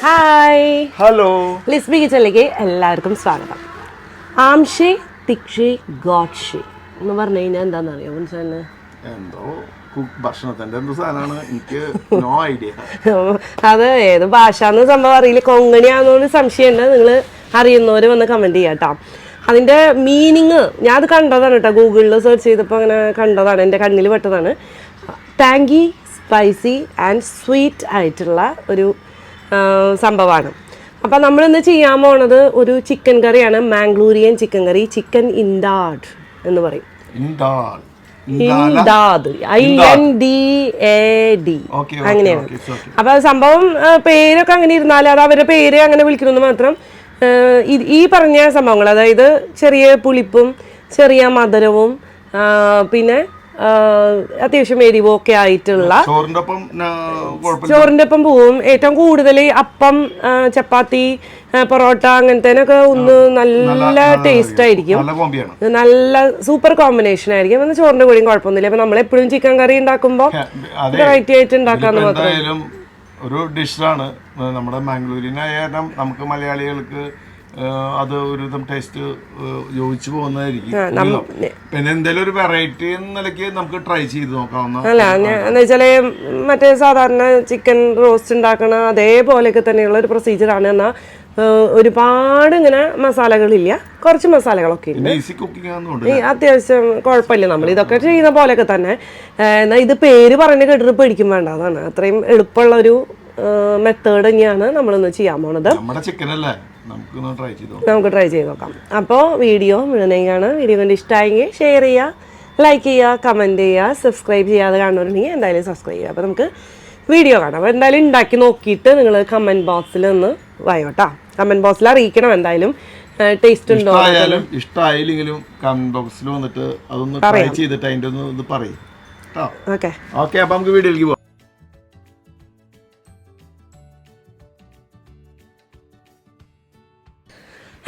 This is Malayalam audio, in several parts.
ഹായ്, ഹലോ, ലിസ്ബി കിച്ചണിലേക്ക് എല്ലാവർക്കും സ്വാഗതം. ആംഷി തിക്ഷി ഗോഡ്ഷി എന്ന് പറഞ്ഞു കഴിഞ്ഞാൽ എന്താണെന്നറിയോ മുൻസാറിന്? എന്തോ ഭക്ഷണത്തിന്റെ എന്തോ സാധനമാണ്, എനിക്ക് നോ ഐഡിയ. അത് ഏത് ഭാഷ എന്ന് സംഭവം അറിയില്ല. കൊങ്ങണിയാണെന്നൊരു സംശയമുണ്ട്. നിങ്ങൾ അറിയുന്നവർ വന്ന് കമൻറ്റ് ചെയ്യാം കേട്ടോ. അതിൻ്റെ മീനിങ് ഞാൻ അത് കണ്ടതാണ് കേട്ടോ, ഗൂഗിളിൽ സെർച്ച് ചെയ്തപ്പോൾ അങ്ങനെ കണ്ടതാണ്, എൻ്റെ കണ്ണിൽ പെട്ടതാണ്. ടാങ്കി, സ്പൈസി ആൻഡ് സ്വീറ്റ് ആയിട്ടുള്ള ഒരു സംഭവമാണ്. അപ്പം നമ്മളിന്ന് ചെയ്യാൻ പോണത് ഒരു ചിക്കൻ കറിയാണ്, മാംഗ്ലൂരിയൻ ചിക്കൻ കറി. ചിക്കൻ ഇൻഡാഡ് എന്ന് പറയും. ഇൻഡാദ്, INDAD അങ്ങനെയാണ്. അപ്പൊ സംഭവം പേരൊക്കെ അങ്ങനെ ഇരുന്നാലും അത് അവരുടെ പേര് അങ്ങനെ വിളിക്കണമെന്ന് മാത്രം. ഈ പറഞ്ഞ സംഭവങ്ങൾ, അതായത് ചെറിയ പുളിപ്പും ചെറിയ മധുരവും പിന്നെ അത്യാവശ്യം എരിവും ഒക്കെ ആയിട്ടുള്ള ചോറിൻ്റെ ഒപ്പം പോവും. ഏറ്റവും കൂടുതൽ അപ്പം, ചപ്പാത്തി, പൊറോട്ട അങ്ങനത്തേനൊക്കെ ഒന്ന് നല്ല ടേസ്റ്റ് ആയിരിക്കും, നല്ല സൂപ്പർ കോമ്പിനേഷൻ ആയിരിക്കും. എന്നാൽ ചോറിന്റെ കൂടെയും കുഴപ്പമൊന്നുമില്ല. അപ്പൊ നമ്മളെപ്പോഴും ചിക്കൻ കറി ഉണ്ടാക്കുമ്പോൾ വെറൈറ്റി ആയിട്ട് ഉണ്ടാക്കാന്ന് മാത്രം. ഒരു ഡിഷാണ് നമ്മുടെ മാംഗ്ലൂരിനായ കാരണം നമുക്ക് മലയാളികൾക്ക് അത് ഒരുവിധം ടേസ്റ്റ് യോജിച്ചു പോകുന്നതായിരിക്കും. പിന്നെ എന്തെങ്കിലും ഒരു വെറൈറ്റി എന്ന നിലയ്ക്ക് നമുക്ക് ട്രൈ ചെയ്ത് നോക്കാവുന്ന. അല്ല എന്ന് വെച്ചാല് മറ്റേ സാധാരണ ചിക്കൻ റോസ്റ്റ് ഉണ്ടാക്കണ അതേപോലെയൊക്കെ തന്നെയുള്ള ഒരു പ്രൊസീജിയറാണ്. എന്നാൽ ഒരുപാട് ഇങ്ങനെ മസാലകളില്ല, കുറച്ച് മസാലകളൊക്കെ ഉണ്ട്. അത്യാവശ്യം കുഴപ്പമില്ല, നമ്മൾ ഇതൊക്കെ ചെയ്യുന്ന പോലെയൊക്കെ തന്നെ. എന്നാൽ ഇത് പേര് പറഞ്ഞ് കേട്ടിട്ട് പേടിക്കും വേണ്ട, അതാണ് അത്രയും എളുപ്പമുള്ള ഒരു മെത്തേഡ് തന്നെയാണ് നമ്മളിന്ന് ചെയ്യാൻ പോണത്. നമുക്ക് ട്രൈ ചെയ്ത് നോക്കാം. അപ്പോൾ വീഡിയോ മുഴുവനാണ്. വീഡിയോ കണ്ട് ഇഷ്ടമായെങ്കിൽ ഷെയർ ചെയ്യുക, ലൈക്ക് ചെയ്യുക, കമൻറ്റ് ചെയ്യുക. സബ്സ്ക്രൈബ് ചെയ്യാതെ കാണുന്നുണ്ടെങ്കിൽ എന്തായാലും സബ്സ്ക്രൈബ് ചെയ്യുക. അപ്പോൾ നമുക്ക് വീഡിയോ കാണാം. അപ്പോൾ എന്തായാലും ഉണ്ടാക്കി നോക്കിയിട്ട് നിങ്ങൾ കമൻറ്റ് ബോക്സിൽ ഒന്ന് വായോട്ടാ. കമൻറ്റ് ബോക്സിൽ അറിയിക്കണം എന്തായാലും ടേസ്റ്റ് ഉണ്ടോ. ഇഷ്ടമായില്ലെങ്കിലും കമൻറ്റ് ബോക്സിൽ വന്നിട്ട് അതൊന്ന് ട്രൈ ചെയ്തിട്ട് അതിൻ്റെ ഒന്ന് ഇത് പറയും. ഓക്കെ ഓക്കെ, അപ്പോൾ നമുക്ക് വീഡിയോയിലേക്ക് പോകാം.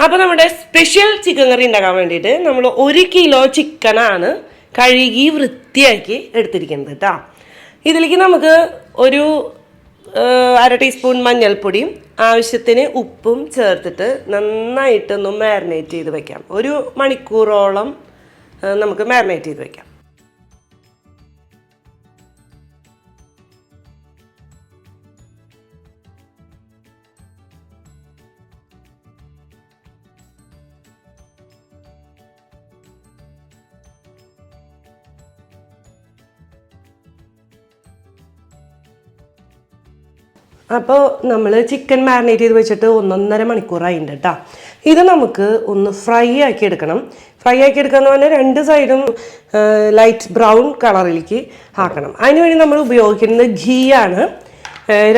അപ്പോൾ നമ്മുടെ സ്പെഷ്യൽ ചിക്കൻ കറി ഉണ്ടാക്കാൻ വേണ്ടിയിട്ട് നമ്മൾ 1 കിലോ ചിക്കനാണ് കഴുകി വൃത്തിയാക്കി എടുത്തിരിക്കുന്നത് കേട്ടോ. ഇതിലേക്ക് നമുക്ക് ഒരു 1/2 ടീസ്പൂൺ മഞ്ഞൾപ്പൊടിയും ആവശ്യത്തിന് ഉപ്പും ചേർത്തിട്ട് നന്നായിട്ടൊന്ന് മാരിനേറ്റ് ചെയ്ത് വെക്കാം. 1 മണിക്കൂറോളം നമുക്ക് മാരിനേറ്റ് ചെയ്ത് വെക്കാം. അപ്പോൾ നമ്മൾ ചിക്കൻ മാരിനേറ്റ് ചെയ്ത് വെച്ചിട്ട് 1.5 മണിക്കൂറായിട്ടുണ്ട് കേട്ടോ. ഇത് നമുക്ക് ഒന്ന് ഫ്രൈ ആക്കി എടുക്കണം. ഫ്രൈ ആക്കി എടുക്കാന്ന് പറഞ്ഞാൽ 2 സൈഡും ലൈറ്റ് ബ്രൗൺ കളറിലേക്ക് ആക്കണം. അതിനുവേണ്ടി നമ്മൾ ഉപയോഗിക്കുന്നത് ഗീ ആണ്.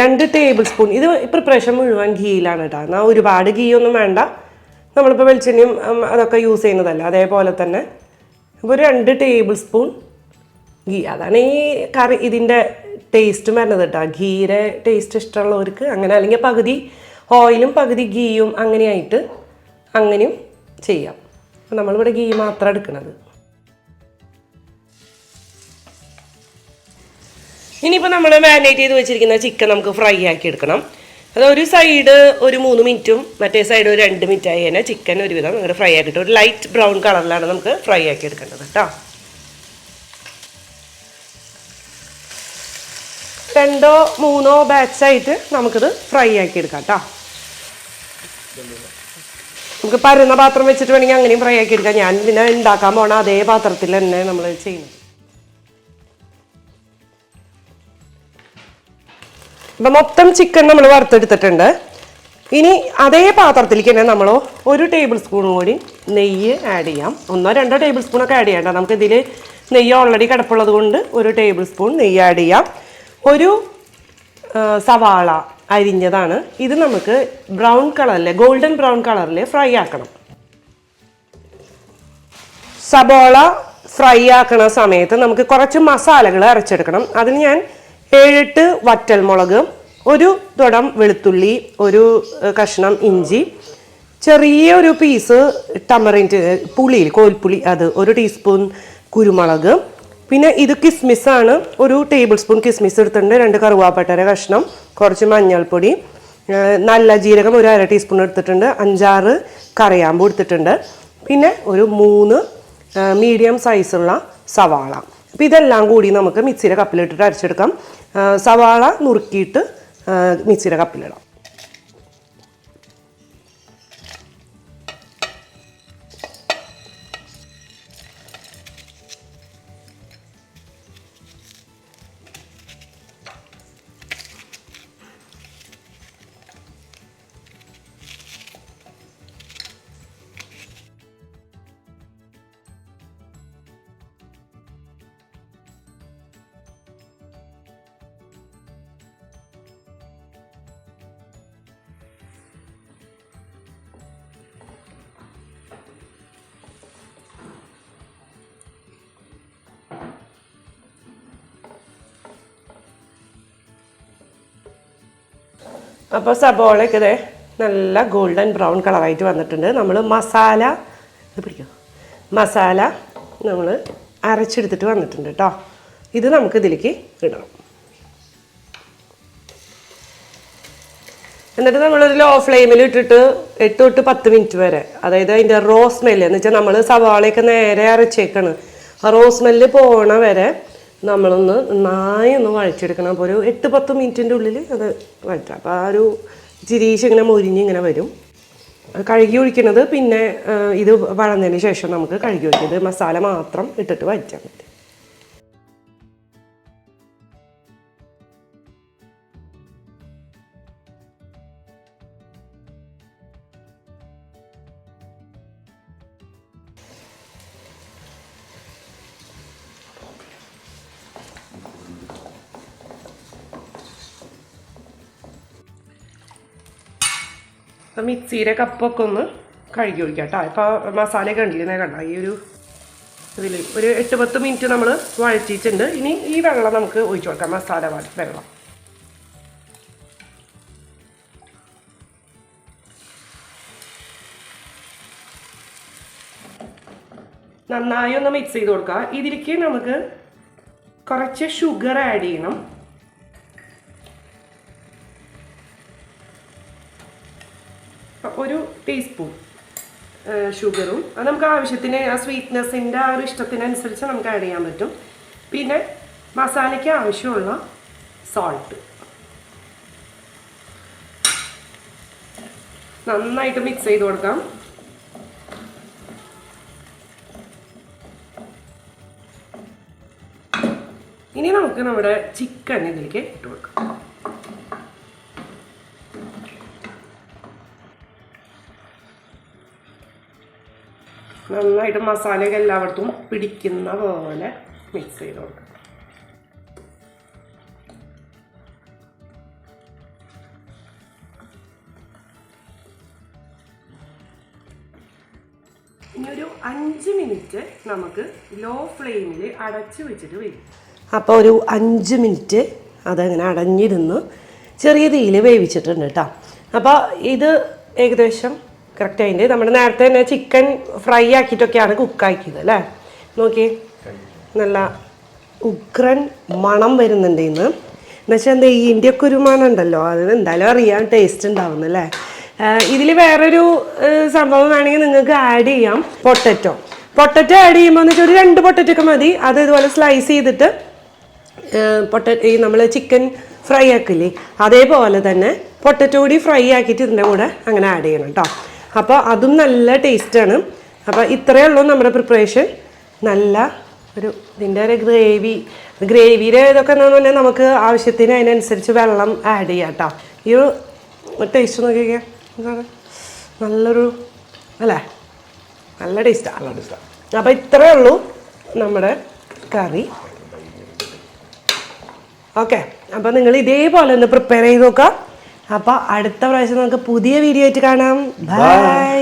2 ടേബിൾ സ്പൂൺ. ഇത് പ്രിപ്പറേഷൻ മുഴുവൻ ഗീയിലാണ് കേട്ടോ. എന്നാൽ ഒരുപാട് ഗീ ഒന്നും വേണ്ട, നമ്മളിപ്പോൾ വെളിച്ചെണ്ണയും അതൊക്കെ യൂസ് ചെയ്യുന്നതല്ല, അതേപോലെ തന്നെ ഇപ്പോൾ 2 ടേബിൾ സ്പൂൺ ഗീ. അതാണ് ഈ കറി ഇതിൻ്റെ ടേസ്റ്റ് വരുന്നത് കേട്ടോ. ഗീയുടെ ടേസ്റ്റ് ഇഷ്ടമുള്ളവർക്ക് അങ്ങനെ, അല്ലെങ്കിൽ പകുതി ഓയിലും പകുതി ഗീയും അങ്ങനെയായിട്ട് അങ്ങനെയും ചെയ്യാം. അപ്പം നമ്മളിവിടെ ഗീ മാത്രം എടുക്കുന്നത്. ഇനിയിപ്പോൾ നമ്മൾ മാരിനേറ്റ് ചെയ്ത് വെച്ചിരിക്കുന്ന ചിക്കൻ നമുക്ക് ഫ്രൈ ആക്കി എടുക്കണം. അത് ഒരു സൈഡ് ഒരു 3 മിനിറ്റും മറ്റേ സൈഡ് ഒരു 2 മിനിറ്റ് ആയി കഴിഞ്ഞാൽ ചിക്കൻ ഒരുവിധം അങ്ങനെ ഫ്രൈ ആക്കിയിട്ട് ഒരു ലൈറ്റ് ബ്രൗൺ കളറിലാണ് നമുക്ക് ഫ്രൈ ആക്കി എടുക്കേണ്ടത് കേട്ടോ. 2-3 ബാച്ചായിട്ട് നമുക്കിത് ഫ്രൈ ആക്കി എടുക്കാം കേട്ടോ. നമുക്ക് പരന്ന പാത്രം വെച്ചിട്ട് വേണമെങ്കിൽ അങ്ങനെയും ഫ്രൈ ആക്കി എടുക്കാം. ഞാൻ പിന്നെ ഉണ്ടാക്കാൻ പോണ അതേ പാത്രത്തിൽ തന്നെ നമ്മൾ ചെയ്യുന്നത്. അപ്പം മൊത്തം ചിക്കൻ നമ്മൾ വറുത്തെടുത്തിട്ടുണ്ട്. ഇനി അതേ പാത്രത്തിലേക്ക് തന്നെ നമ്മൾ 1 ടേബിൾ സ്പൂൺ കൂടി നെയ്യ് ആഡ് ചെയ്യാം. 1-2 ടേബിൾ സ്പൂണൊക്കെ ആഡ് ചെയ്യണ്ട, നമുക്കിതിൽ നെയ്യ് ഓൾറെഡി കിടപ്പുള്ളത് കൊണ്ട് 1 ടേബിൾ സ്പൂൺ നെയ്യ് ആഡ് ചെയ്യാം. ഒരു സവാള അരിഞ്ഞതാണ്. ഇത് നമുക്ക് ബ്രൗൺ കളറിൽ, ഗോൾഡൻ ബ്രൗൺ കളറിൽ ഫ്രൈ ആക്കണം. സവാള ഫ്രൈ ആക്കണ സമയത്ത് നമുക്ക് കുറച്ച് മസാലകൾ അരച്ചെടുക്കണം. അതിന് ഞാൻ 7-8 വറ്റൽമുളക്, 1 തുടം വെളുത്തുള്ളി, 1 കഷ്ണം ഇഞ്ചി, ചെറിയൊരു പീസ് ടമറിൻ്റെ പുളി, കോൽപ്പുളി, അത് 1 ടീസ്പൂൺ കുരുമുളക്, പിന്നെ ഇത് കിസ്മിസാണ്. 1 ടേബിൾ സ്പൂൺ കിസ്മിസ് എടുത്തിട്ടുണ്ട്. 2 കറുവാപ്പട്ടര കഷ്ണം, കുറച്ച് മഞ്ഞൾപ്പൊടി, നല്ല ജീരകം ഒരു 1/2 ടീസ്പൂൺ എടുത്തിട്ടുണ്ട്, 5-6 കറിയാമ്പൂ എടുത്തിട്ടുണ്ട്, പിന്നെ ഒരു 3 മീഡിയം സൈസുള്ള സവാള. അപ്പോൾ ഇതെല്ലാം കൂടി നമുക്ക് മിക്സിയുടെ കപ്പിലിട്ടിട്ട് അരച്ചെടുക്കാം. സവാള നുറുക്കിയിട്ട് മിക്സിയുടെ കപ്പിലിടാം. അപ്പോൾ സബോളയൊക്കെ ഇതേ നല്ല ഗോൾഡൻ ബ്രൗൺ കളറായിട്ട് വന്നിട്ടുണ്ട്. നമ്മൾ മസാല നമ്മൾ അരച്ചെടുത്തിട്ട് വന്നിട്ടുണ്ട് കേട്ടോ. ഇത് നമുക്ക് ഇതിലേക്ക് ഇടണം. എന്നിട്ട് നമ്മളൊരു ലോ ഫ്ലെയിമിൽ ഇട്ടിട്ട് 8 തൊട്ട് 10 മിനിറ്റ് വരെ, അതായത് അതിൻ്റെ റോ സ്മെല്ല് എന്ന് വെച്ചാൽ നമ്മൾ സവാളയൊക്കെ നേരെ അരച്ചേക്കാണ്, ആ റോ സ്മെല്ല് പോണ വരെ നമ്മളൊന്ന് നന്നായി ഒന്ന് വഴച്ചെടുക്കണം. അപ്പോൾ ഒരു 8-10 മിനിറ്റിൻ്റെ ഉള്ളിൽ അത് വഴറ്റാം. അപ്പോൾ ആ ഒരു ചിരീശ് ഇങ്ങനെ മൊരിഞ്ഞ് ഇങ്ങനെ വരും. കഴുകി ഒഴിക്കുന്നത് പിന്നെ ഇത് വഴന്നതിന് ശേഷം നമുക്ക് കഴുകി ഒഴിക്കുന്നത് മസാല മാത്രം ഇട്ടിട്ട് വഴറ്റാൻ പറ്റും. മിക്സിയുടെ കപ്പൊക്കെ ഒന്ന് കഴുകി ഒഴിക്കാം കേട്ടോ. ഇപ്പോൾ മസാല കണ്ടില്ലേ, കണ്ട ഈ ഒരു ഇതിൽ ഒരു 8-10 മിനിറ്റ് നമ്മൾ വഴറ്റിയിട്ടുണ്ട്. ഇനി ഈ വെള്ളം നമുക്ക് ഒഴിച്ചു കൊടുക്കാം, മസാല വെള്ളം. നന്നായി ഒന്ന് മിക്സ് ചെയ്ത് കൊടുക്കുക. ഇതിലേക്ക് നമുക്ക് കുറച്ച് ഷുഗർ ആഡ് ചെയ്യണം. ഒരു ടീസ്പൂൺ ഷുഗറും, അത് നമുക്ക് ആവശ്യത്തിന് ആ സ്വീറ്റ്നെസ്സിൻ്റെ ആ ഒരു ഇഷ്ടത്തിനനുസരിച്ച് നമുക്ക് ആഡ് ചെയ്യാൻ പറ്റും. പിന്നെ മസാലയ്ക്ക് ആവശ്യമുള്ള സോൾട്ട് നന്നായിട്ട് മിക്സ് ചെയ്ത് കൊടുക്കാം. ഇനി നമുക്ക് നമ്മുടെ ചിക്കൻ ഇതിലേക്ക് ഇട്ട് കൊടുക്കാം. നന്നായിട്ട് മസാലയൊക്കെ എല്ലായിടത്തും പിടിക്കുന്ന പോലെ മിക്സ് ചെയ്ത് കൊടുക്കാം. ഇനി ഒരു 5 മിനിറ്റ് നമുക്ക് ലോ ഫ്ലെയിമിൽ അടച്ച് വെച്ചിട്ട് വരും. അപ്പോൾ ഒരു 5 മിനിറ്റ് അതങ്ങനെ അടഞ്ഞിരുന്ന് ചെറിയ തീയിൽ വേവിച്ചിട്ടുണ്ട് കേട്ടോ. അപ്പോൾ ഇത് ഏകദേശം കറക്റ്റ് അതിൻ്റെ നമ്മൾ നേരത്തെ തന്നെ ചിക്കൻ ഫ്രൈ ആക്കിയിട്ടൊക്കെയാണ് കുക്കാക്കിയത് അല്ലേ. നോക്കി നല്ല ഉഗ്രൻ മണം വരുന്നുണ്ട് ഇന്ന്. എന്നുവെച്ചാൽ നെയ്യിൻ്റെ ഒക്കെ ഒരു മണം ഉണ്ടല്ലോ, അത് എന്തായാലും അറിയാൻ ടേസ്റ്റ് ഉണ്ടാവുന്നല്ലേ. ഇതിൽ വേറൊരു സംഭവം വേണമെങ്കിൽ നിങ്ങൾക്ക് ആഡ് ചെയ്യാം, പൊട്ടറ്റോ ആഡ് ചെയ്യുമ്പോൾ എന്ന് വെച്ചാൽ ഒരു 2 പൊട്ടറ്റോ ഒക്കെ മതി. അത് ഇതുപോലെ സ്ലൈസ് ചെയ്തിട്ട് ഈ നമ്മൾ ചിക്കൻ ഫ്രൈ ആക്കില്ലേ അതേപോലെ തന്നെ പൊട്ടറ്റോ കൂടി ഫ്രൈ ആക്കിയിട്ട് ഇതിൻ്റെ കൂടെ അങ്ങനെ ആഡ് ചെയ്യണം കേട്ടോ. അപ്പോൾ അതും നല്ല ടേസ്റ്റാണ്. അപ്പോൾ ഇത്രയേ ഉള്ളൂ നമ്മുടെ പ്രിപ്പറേഷൻ. നല്ല ഒരു ഇതിൻ്റെ ഒരു ഗ്രേവിയുടെ ഇതൊക്കെ എന്ന് പറഞ്ഞാൽ നമുക്ക് ആവശ്യത്തിന് അതിനനുസരിച്ച് വെള്ളം ആഡ് ചെയ്യാം കേട്ടോ. ഈ ഒരു ടേസ്റ്റ് നോക്കിയൊക്കെ നല്ലൊരു അല്ലേ, നല്ല ടേസ്റ്റാണ്. അപ്പോൾ ഇത്രയേ ഉള്ളൂ നമ്മുടെ കറി. ഓക്കെ, അപ്പോൾ നിങ്ങൾ ഇതേപോലെ ഒന്ന് പ്രിപ്പയർ ചെയ്ത് നോക്കാം. അപ്പോൾ അടുത്ത പ്രാവശ്യം നമുക്ക് പുതിയ വീഡിയോ ആയിട്ട് കാണാം. ബൈ.